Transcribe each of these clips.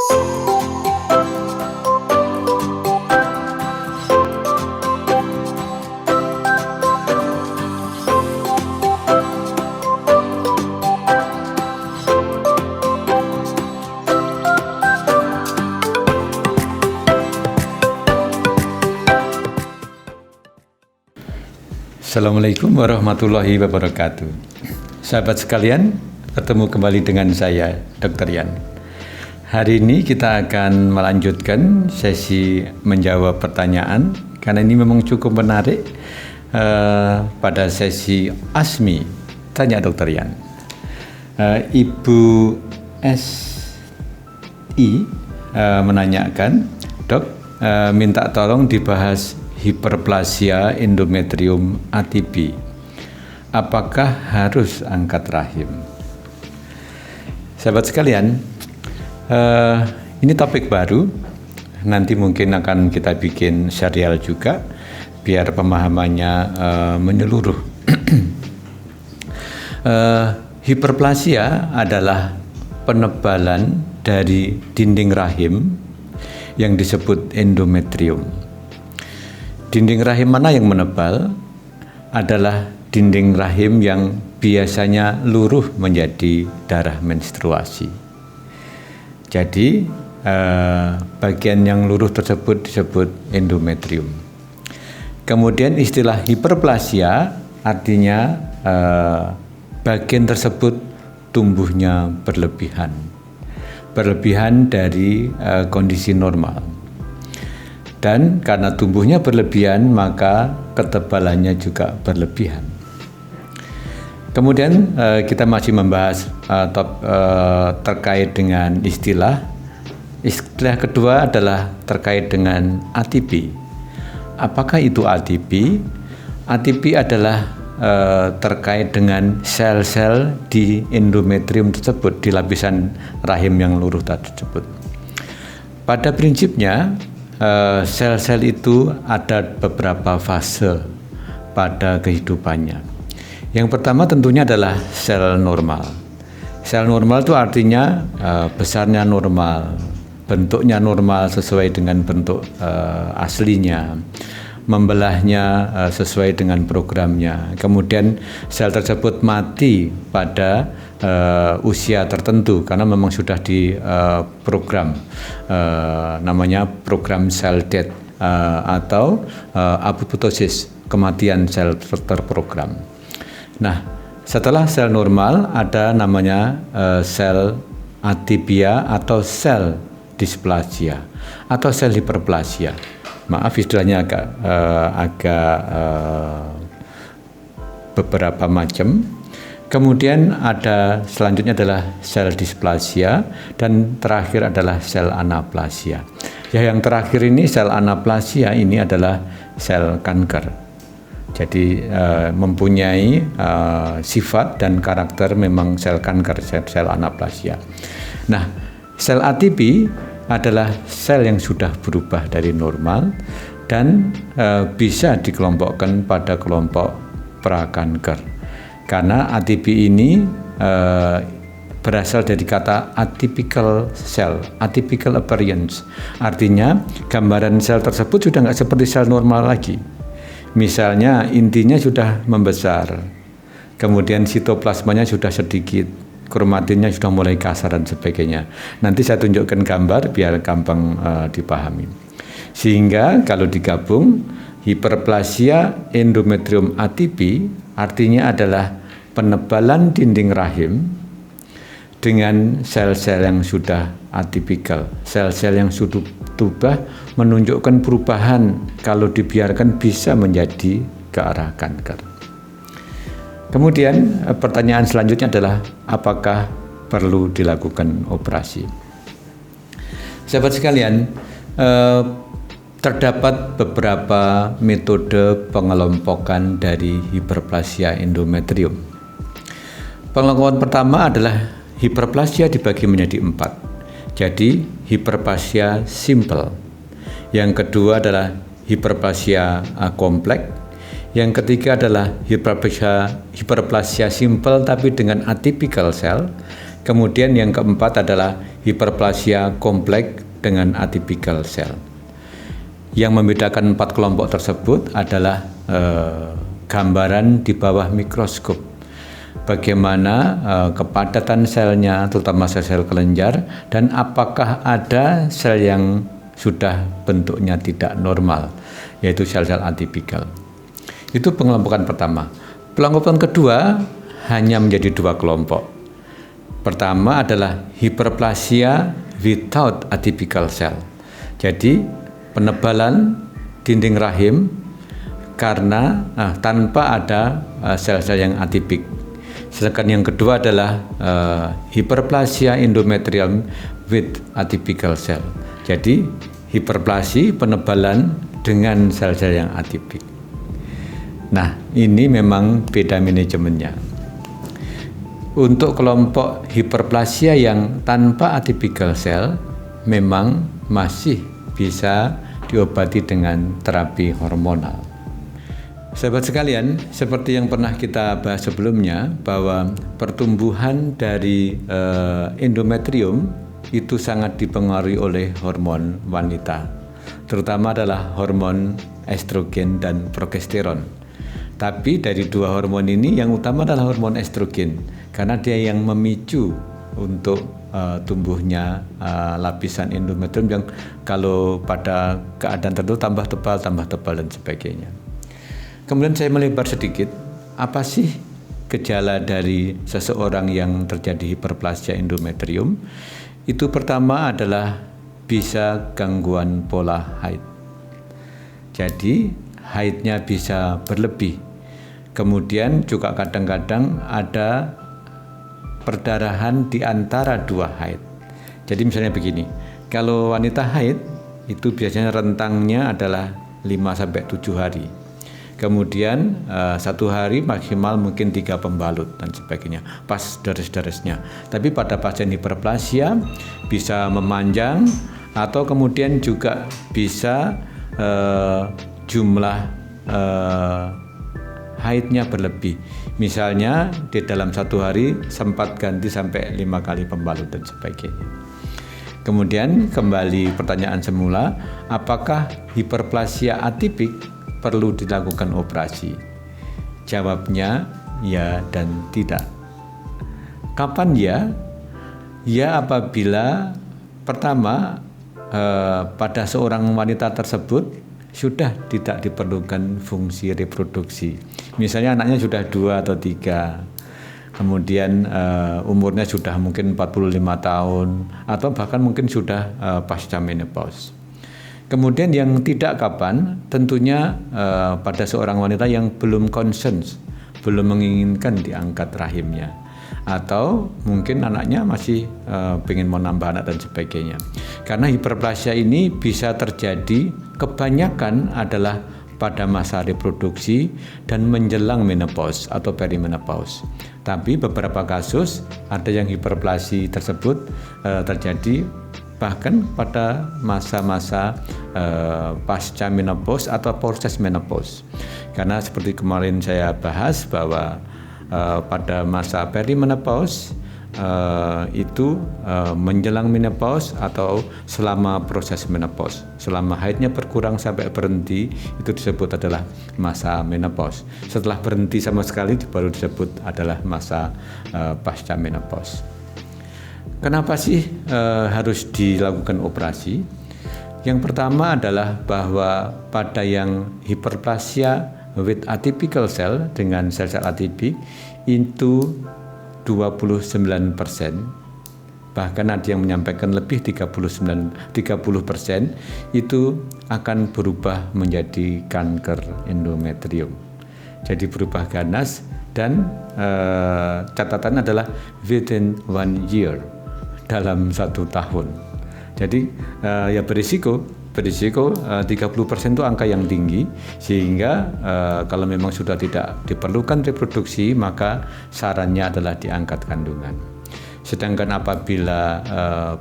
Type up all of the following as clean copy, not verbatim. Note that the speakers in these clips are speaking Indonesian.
Assalamualaikum warahmatullahi wabarakatuh. Sahabat sekalian, bertemu kembali dengan saya, Dr. Yan. Hari ini kita akan melanjutkan sesi menjawab pertanyaan, karena ini memang cukup menarik. Pada sesi ASMI, tanya Dr. Yan. Ibu SI menanyakan, Dok, minta tolong dibahas hiperplasia endometrium atipi. Apakah harus angkat rahim? Sahabat sekalian, ini topik baru. Nanti mungkin akan kita bikin serial juga, biar pemahamannya menyeluruh. Hiperplasia adalah penebalan dari dinding rahim yang disebut endometrium. Dinding rahim mana yang menebal? Adalah dinding rahim yang biasanya luruh menjadi darah menstruasi. Jadi bagian yang luruh tersebut disebut endometrium. Kemudian istilah hiperplasia artinya bagian tersebut tumbuhnya berlebihan dari kondisi normal. Dan karena tumbuhnya berlebihan, maka ketebalannya juga berlebihan. Kemudian kita masih membahas terkait dengan istilah. Istilah kedua adalah terkait dengan atipi. Apakah itu atipi? Atipi adalah terkait dengan sel-sel di endometrium tersebut, di lapisan rahim yang luruh tersebut. Pada prinsipnya, sel-sel itu ada beberapa fase pada kehidupannya. Yang pertama tentunya adalah sel normal. Sel normal itu artinya besarnya normal, bentuknya normal sesuai dengan bentuk aslinya, membelahnya sesuai dengan programnya. Kemudian sel tersebut mati pada usia tertentu karena memang sudah diprogram, namanya program cell death atau apoptosis, kematian sel terprogram. Nah, setelah sel normal ada namanya sel atipia atau sel displasia atau sel hiperplasia. Maaf istilahnya agak beberapa macam. Kemudian ada selanjutnya adalah sel displasia dan terakhir adalah sel anaplasia. Ya, yang terakhir ini sel anaplasia ini adalah sel kanker. Jadi mempunyai sifat dan karakter memang sel kanker, sel anaplasia. Nah, sel atipi adalah sel yang sudah berubah dari normal dan bisa dikelompokkan pada kelompok prakanker. Karena atipi ini berasal dari kata atypical cell, atypical appearance. Artinya gambaran sel tersebut sudah nggak seperti sel normal lagi. Misalnya intinya sudah membesar, kemudian sitoplasmanya sudah sedikit, kromatinnya sudah mulai kasar dan sebagainya. Nanti saya tunjukkan gambar biar gampang dipahami. Sehingga kalau digabung, hiperplasia endometrium atipi artinya adalah penebalan dinding rahim dengan sel-sel yang sudah atipikal. Sel-sel yang sudah berubah menunjukkan perubahan, kalau dibiarkan bisa menjadi ke arah kanker. Kemudian pertanyaan selanjutnya adalah apakah perlu dilakukan operasi? Sahabat sekalian, terdapat beberapa metode pengelompokan dari hiperplasia endometrium. Pengelompokan pertama adalah hiperplasia dibagi menjadi 4. Jadi hiperplasia simple. Yang kedua adalah hiperplasia kompleks. Yang ketiga adalah hiperplasia simple tapi dengan atypical cell. Kemudian yang keempat adalah hiperplasia kompleks dengan atypical cell. Yang membedakan 4 kelompok tersebut adalah gambaran di bawah mikroskop. Bagaimana kepadatan selnya, terutama sel-sel kelenjar, dan apakah ada sel yang sudah bentuknya tidak normal, yaitu sel-sel atypical. Itu pengelompokan pertama. Pengelompokan kedua hanya menjadi 2 kelompok. Pertama adalah hiperplasia without atypical cell. Jadi penebalan dinding rahim karena tanpa ada sel-sel yang atipik. Sedangkan yang kedua adalah hiperplasia endometrium with atypical cell. Jadi hiperplasi penebalan dengan sel-sel yang atipik. Nah, ini memang beda manajemennya. Untuk kelompok hiperplasia yang tanpa atypical cell memang masih bisa diobati dengan terapi hormonal. Sahabat sekalian, seperti yang pernah kita bahas sebelumnya, bahwa pertumbuhan dari endometrium itu sangat dipengaruhi oleh hormon wanita, terutama adalah hormon estrogen dan progesteron. Tapi dari 2 hormon ini yang utama adalah hormon estrogen, karena dia yang memicu untuk tumbuhnya lapisan endometrium yang kalau pada keadaan tertentu tambah tebal dan sebagainya. Kemudian saya melebar sedikit, apa sih gejala dari seseorang yang terjadi hiperplasia endometrium? Itu pertama adalah bisa gangguan pola haid. Jadi haidnya bisa berlebih. Kemudian juga kadang-kadang ada perdarahan di antara 2 haid. Jadi misalnya begini, kalau wanita haid itu biasanya rentangnya adalah 5-7 hari. Kemudian 1 hari maksimal mungkin 3 pembalut dan sebagainya, pas deres-deresnya. Tapi pada pasien hiperplasia bisa memanjang atau kemudian juga bisa jumlah haidnya berlebih. Misalnya di dalam 1 hari sempat ganti sampai 5 kali pembalut dan sebagainya. Kemudian kembali pertanyaan semula, apakah hiperplasia atipik perlu dilakukan operasi? Jawabnya ya dan tidak. Kapan ya? Ya apabila pertama pada seorang wanita tersebut sudah tidak diperlukan fungsi reproduksi. Misalnya anaknya sudah 2 atau 3, kemudian umurnya sudah mungkin 45 tahun, atau bahkan mungkin sudah pasca menopause. Kemudian yang tidak kapan, tentunya pada seorang wanita yang belum consent, belum menginginkan diangkat rahimnya, atau mungkin anaknya masih pengen mau nambah anak dan sebagainya. Karena hiperplasia ini bisa terjadi kebanyakan adalah pada masa reproduksi dan menjelang menopause atau perimenopause. Tapi beberapa kasus ada yang hiperplasi tersebut terjadi bahkan pada masa-masa pasca menopause atau proses menopause. Karena seperti kemarin saya bahas bahwa pada masa perimenopause itu menjelang menopause atau selama proses menopause, selama haidnya berkurang sampai berhenti, itu disebut adalah masa menopause. Setelah berhenti sama sekali baru disebut adalah masa pasca menopause. Kenapa sih harus dilakukan operasi? Yang pertama adalah bahwa pada yang hiperplasia with atypical cell dengan sel-sel atipik itu 29%, bahkan ada yang menyampaikan lebih 30% itu akan berubah menjadi kanker endometrium. Jadi berubah ganas dan catatan adalah within 1 year, dalam 1 tahun. Jadi ya berisiko 30% itu angka yang tinggi, sehingga kalau memang sudah tidak diperlukan reproduksi maka sarannya adalah diangkat kandungan. Sedangkan apabila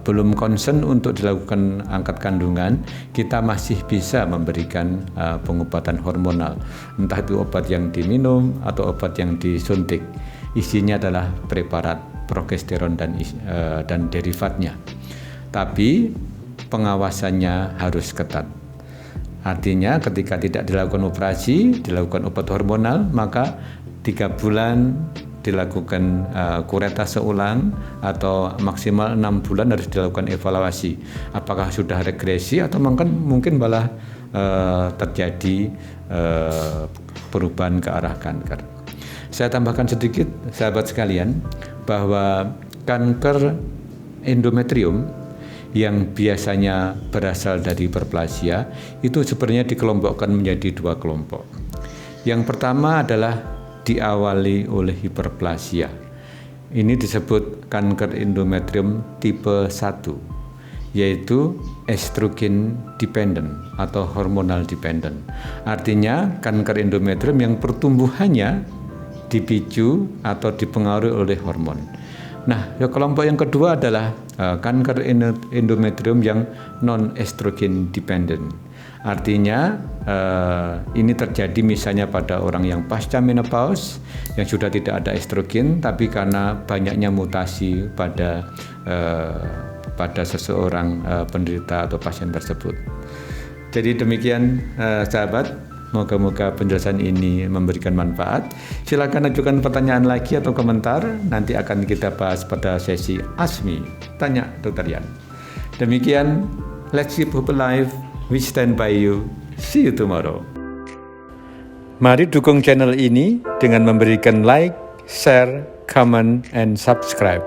belum concern untuk dilakukan angkat kandungan, kita masih bisa memberikan pengobatan hormonal, entah itu obat yang diminum atau obat yang disuntik. Isinya adalah preparat progesteron dan derivatnya. Tapi pengawasannya harus ketat. Artinya ketika tidak dilakukan operasi, dilakukan obat hormonal, maka 3 bulan dilakukan kuretase ulang atau maksimal 6 bulan harus dilakukan evaluasi. Apakah sudah regresi atau mungkin malah terjadi perubahan ke arah kanker. Saya tambahkan sedikit, sahabat sekalian, bahwa kanker endometrium yang biasanya berasal dari hiperplasia itu sebenarnya dikelompokkan menjadi 2 kelompok. Yang pertama adalah diawali oleh hiperplasia. Ini disebut kanker endometrium tipe 1, yaitu estrogen dependent atau hormonal dependent. Artinya kanker endometrium yang pertumbuhannya dipicu atau dipengaruhi oleh hormon. Nah, kelompok yang kedua adalah kanker endometrium yang non-estrogen dependent. Artinya ini terjadi misalnya pada orang yang pasca menopause yang sudah tidak ada estrogen, tapi karena banyaknya mutasi pada seseorang penderita atau pasien tersebut. Jadi demikian sahabat. Moga-moga penjelasan ini memberikan manfaat. Silakan ajukan pertanyaan lagi atau komentar. Nanti akan kita bahas pada sesi ASMI Tanya Dr. Yan. Demikian, let's keep hope alive. We stand by you. See you tomorrow. Mari dukung channel ini dengan memberikan like, share, comment, and subscribe.